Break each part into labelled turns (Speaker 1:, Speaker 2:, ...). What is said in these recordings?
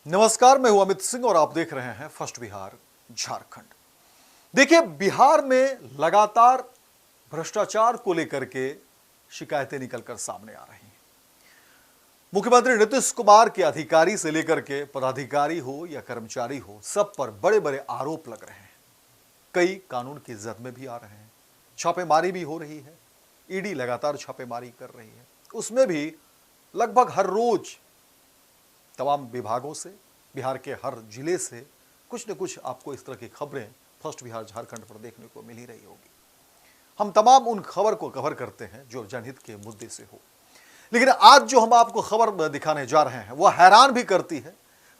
Speaker 1: नमस्कार, मैं हूं अमित सिंह और आप देख रहे हैं फर्स्ट बिहार झारखंड। देखिए, बिहार में लगातार भ्रष्टाचार को लेकर के शिकायतें निकलकर सामने आ रही हैं। मुख्यमंत्री नीतीश कुमार के अधिकारी से लेकर के पदाधिकारी हो या कर्मचारी हो, सब पर बड़े बड़े आरोप लग रहे हैं। कई कानून की जद में भी आ रहे हैं, छापेमारी भी हो रही है। ईडी लगातार छापेमारी कर रही है, उसमें भी लगभग हर रोज तमाम विभागों से, बिहार के हर जिले से कुछ न कुछ आपको इस तरह की खबरें फर्स्ट बिहार झारखंड पर देखने को मिल ही रही होगी। हम तमाम उन खबर को कवर करते हैं जो जनहित के मुद्दे से हो, लेकिन आज जो हम आपको खबर दिखाने जा रहे हैं वह हैरान भी करती है,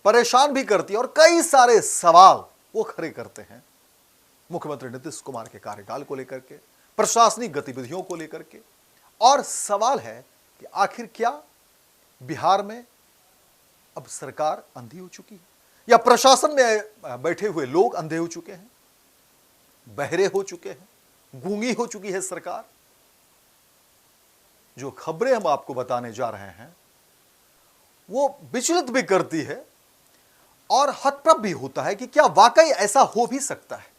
Speaker 1: परेशान भी करती है और कई सारे सवाल वो खड़े करते हैं मुख्यमंत्री नीतीश कुमार के कार्यकाल को लेकर के, प्रशासनिक गतिविधियों को लेकर के। और सवाल है कि आखिर क्या बिहार में अब सरकार अंधी हो चुकी है, या प्रशासन में बैठे हुए लोग अंधे हो चुके हैं, बहरे हो चुके हैं, गूंगी हो चुकी है सरकार? जो खबरें हम आपको बताने जा रहे हैं वो विचलित भी करती है और हतप्रभ भी होता है कि क्या वाकई ऐसा हो भी सकता है।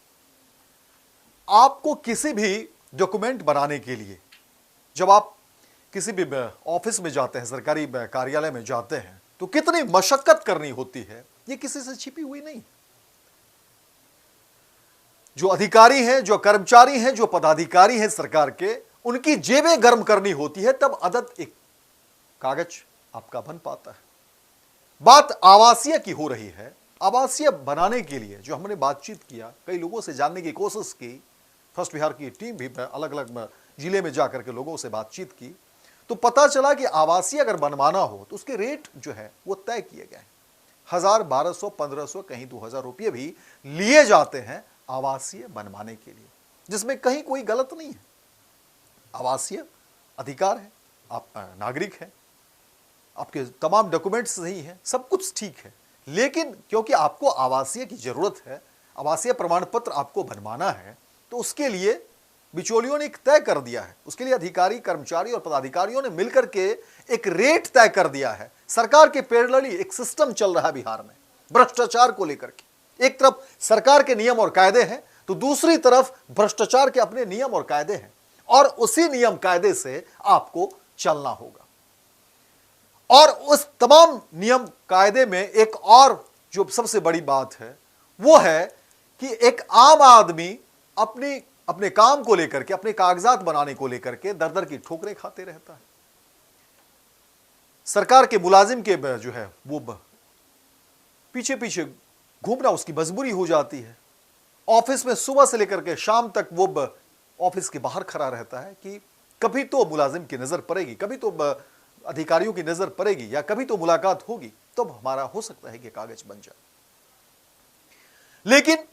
Speaker 1: आपको किसी भी डॉक्यूमेंट बनाने के लिए जब आप किसी भी ऑफिस में जाते हैं, सरकारी कार्यालय में जाते हैं, तो कितनी मशक्कत करनी होती है, ये किसी से छिपी हुई नहीं। जो अधिकारी हैं, जो कर्मचारी हैं, जो पदाधिकारी हैं सरकार के, उनकी जेबें गर्म करनी होती है, तब अदद एक कागज आपका बन पाता है। बात आवासीय की हो रही है। आवासीय बनाने के लिए जो हमने बातचीत किया, कई लोगों से जानने की कोशिश की, फर्स्ट बिहार की टीम भी अलग अलग जिले में जाकर के लोगों से बातचीत की, तो पता चला कि आवासीय अगर बनवाना हो तो उसके रेट जो है वो तय किए गए हैं। 1000, 1200, 1500, कहीं 2000 रुपये भी लिए जाते हैं आवासीय बनवाने के लिए, जिसमें कहीं कोई गलत नहीं है। आवासीय अधिकार है, आप नागरिक हैं, आपके तमाम डॉक्यूमेंट्स सही हैं, सब कुछ ठीक है। लेकिन क्योंकि आपको आवासीय की जरूरत है, आवासीय प्रमाण पत्र आपको बनवाना है, तो उसके लिए बिचौलियों ने एक तय कर दिया है। उसके लिए अधिकारी, कर्मचारी और पदाधिकारियों ने मिलकर के एक रेट तय कर दिया है। सरकार के पैरेलली एक सिस्टम चल रहा है बिहार में भ्रष्टाचार को लेकर के। एक तरफ सरकार के नियम और कायदे हैं, तो दूसरी तरफ भ्रष्टाचार के अपने नियम और कायदे हैं, और उसी नियम कायदे से आपको चलना होगा। और उस तमाम नियम कायदे में एक और जो सबसे बड़ी बात है वो है कि एक आम आदमी अपने काम को लेकर के, अपने कागजात बनाने को लेकर के दर दर की ठोकरें खाते रहता है। सरकार के मुलाजिम के जो है वो पीछे पीछे घूमना उसकी मजबूरी हो जाती है। ऑफिस में सुबह से लेकर के शाम तक वो ऑफिस के बाहर खड़ा रहता है कि कभी तो मुलाजिम की नजर पड़ेगी, कभी तो अधिकारियों की नजर पड़ेगी, या कभी तो मुलाकात होगी, तब हमारा हो सकता है कि कागज बन जाए। लेकिन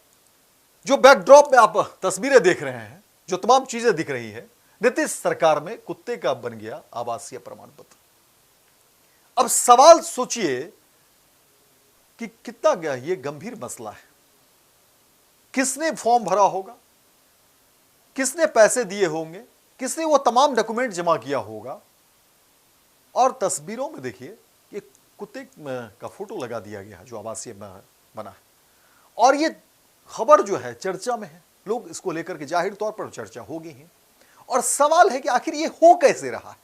Speaker 1: जो बैकड्रॉप में आप तस्वीरें देख रहे हैं, जो तमाम चीजें दिख रही है, नीतीश सरकार में कुत्ते का बन गया आवासीय प्रमाण पत्र। अब सवाल सोचिए कि कितना ये गंभीर मसला है। किसने फॉर्म भरा होगा, किसने पैसे दिए होंगे, किसने वो तमाम डॉक्यूमेंट जमा किया होगा। और तस्वीरों में देखिए कि कुत्ते का फोटो लगा दिया गया है जो आवासीय बना है, और ये खबर जो है चर्चा में है। लोग इसको लेकर के जाहिर तौर पर चर्चा होगी ही, और सवाल है कि आखिर ये हो कैसे रहा है।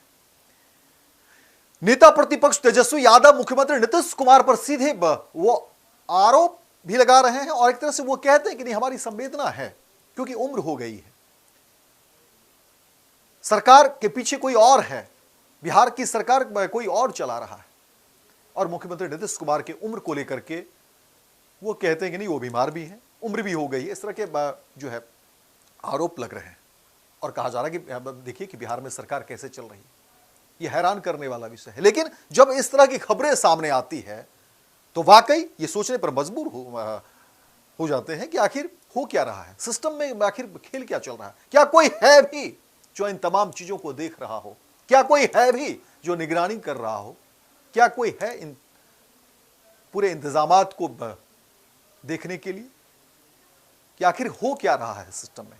Speaker 1: नेता प्रतिपक्ष तेजस्वी यादव मुख्यमंत्री नीतीश कुमार पर सीधे वो आरोप भी लगा रहे हैं, और एक तरह से वो कहते हैं कि नहीं, हमारी संवेदना है क्योंकि उम्र हो गई है, सरकार के पीछे कोई और है, बिहार की सरकार कोई और चला रहा है। और मुख्यमंत्री नीतीश कुमार के उम्र को लेकर के वो कहते हैं कि नहीं, वो बीमार भी है, उम्र भी हो गई है। इस तरह के जो है आरोप लग रहे हैं, और कहा जा रहा है कि देखिए कि बिहार में सरकार कैसे चल रही है। ये हैरान करने वाला विषय है। लेकिन जब इस तरह की खबरें सामने आती है तो वाकई ये सोचने पर मजबूर हो जाते हैं कि आखिर हो क्या रहा है, सिस्टम में आखिर खेल क्या चल रहा है। क्या कोई है भी जो इन तमाम चीजों को देख रहा हो? क्या कोई है भी जो निगरानी कर रहा हो? क्या कोई है इन पूरे इंतजामात को देखने के लिए कि आखिर हो क्या रहा है सिस्टम में?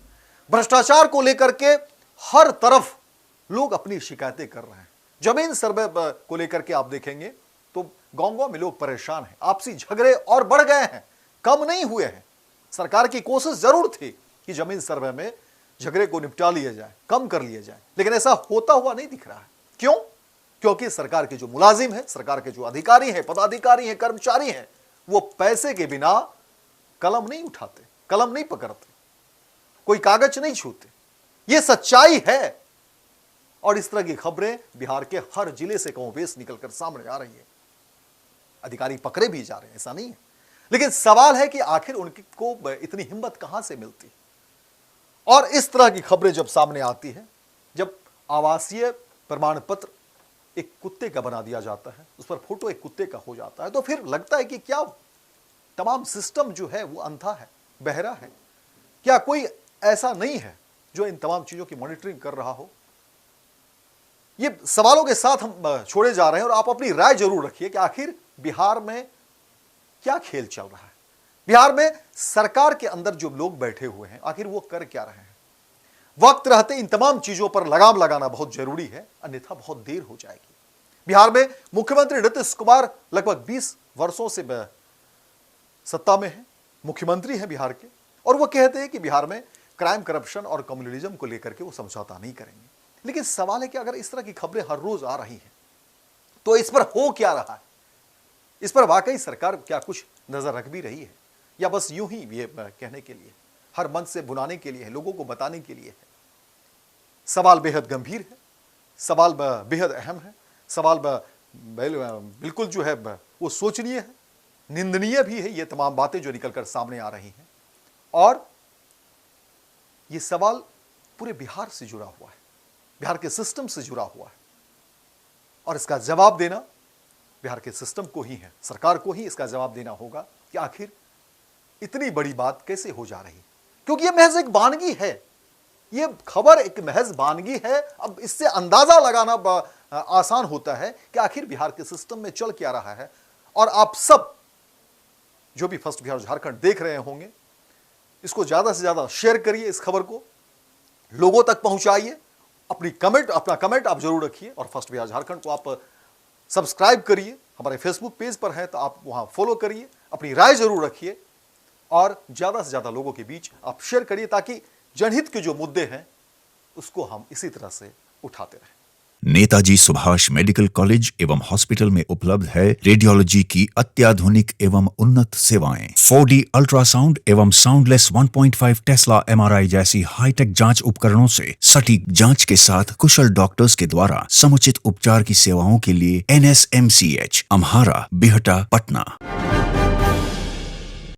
Speaker 1: भ्रष्टाचार को लेकर के हर तरफ लोग अपनी शिकायतें कर रहे हैं। जमीन सर्वे को लेकर के आप देखेंगे तो गांव-गांव में लोग परेशान हैं, आपसी झगड़े और बढ़ गए हैं, कम नहीं हुए हैं। सरकार की कोशिश जरूर थी कि जमीन सर्वे में झगड़े को निपटा लिया जाए, कम कर लिया जाए, लेकिन ऐसा होता हुआ नहीं दिख रहा है। क्यों? क्योंकि सरकार के जो मुलाजिम है, सरकार के जो अधिकारी हैं, पदाधिकारी हैं, कर्मचारी हैं, वो पैसे के बिना कलम नहीं उठाते, कलम नहीं पकड़ते, कोई कागज नहीं छूते। ये सच्चाई है और इस तरह की खबरें बिहार के हर जिले से कमोबेश निकलकर सामने आ रही है। अधिकारी पकड़े भी जा रहे हैं, ऐसा नहीं है, लेकिन सवाल है कि आखिर उनको इतनी हिम्मत कहां से मिलती है। और इस तरह की खबरें जब सामने आती है, जब आवासीय प्रमाण पत्र एक कुत्ते का बना दिया जाता है, उस पर फोटो एक कुत्ते का हो जाता है, तो फिर लगता है कि क्या तमाम सिस्टम जो है वो अंधा है, बहरा है? क्या कोई ऐसा नहीं है जो इन तमाम चीजों की मॉनिटरिंग कर रहा हो? ये सवालों के साथ हम छोड़े जा रहे हैं और आप अपनी राय जरूर रखिए कि आखिर बिहार में क्या खेल चल रहा है। बिहार में सरकार के अंदर जो लोग बैठे हुए हैं, आखिर वो कर क्या रहे हैं? वक्त रहते इन तमाम चीजों पर लगाम लगाना बहुत जरूरी है, अन्यथा बहुत देर हो जाएगी। बिहार में मुख्यमंत्री नीतीश कुमार लगभग 20 वर्षों से सत्ता में है, मुख्यमंत्री हैं बिहार के, और वो कहते हैं कि बिहार में क्राइम, करप्शन और कम्युनलिज्म को लेकर के वो समझौता नहीं करेंगे। लेकिन सवाल है कि अगर इस तरह की खबरें हर रोज आ रही हैं, तो इस पर हो क्या रहा है? इस पर वाकई सरकार क्या कुछ नजर रख भी रही है, या बस यूं ही ये कहने के लिए, हर मंच से बुलाने के लिए है, लोगों को बताने के लिए है? सवाल बेहद गंभीर है, सवाल बेहद अहम है, सवाल बिल्कुल जो है वो सोचनीय है, निंदनीय भी है। ये तमाम बातें जो निकलकर सामने आ रही हैं, और ये सवाल पूरे बिहार से जुड़ा हुआ है, बिहार के सिस्टम से जुड़ा हुआ है, और इसका जवाब देना बिहार के सिस्टम को ही है, सरकार को ही इसका जवाब देना होगा कि आखिर इतनी बड़ी बात कैसे हो जा रही है। क्योंकि यह महज एक वानगी है, यह खबर एक महज वानगी है। अब इससे अंदाजा लगाना आसान होता है कि आखिर बिहार के सिस्टम में चल क्या रहा है। और आप सब जो भी फर्स्ट बिहार झारखंड देख रहे होंगे, इसको ज्यादा से ज्यादा शेयर करिए, इस खबर को लोगों तक पहुंचाइए, अपना कमेंट आप जरूर रखिए, और फर्स्ट बिहार झारखंड को आप सब्सक्राइब करिए। हमारे फेसबुक पेज पर है तो आप वहां फॉलो करिए, अपनी राय जरूर रखिए, और ज्यादा से ज्यादा लोगों के बीच आप शेयर करिए, ताकि जनहित के जो मुद्दे हैं उसको हम इसी तरह से उठाते रहें।
Speaker 2: नेताजी सुभाष मेडिकल कॉलेज एवं हॉस्पिटल में उपलब्ध है रेडियोलॉजी की अत्याधुनिक एवं उन्नत सेवाएं। 4D अल्ट्रासाउंड एवं साउंडलेस 1.5 टेस्ला MRI जैसी हाईटेक जांच उपकरणों से सटीक जांच के साथ कुशल डॉक्टर्स के द्वारा समुचित उपचार की सेवाओं के लिए NSMCH, अम्हारा, बिहटा, पटना।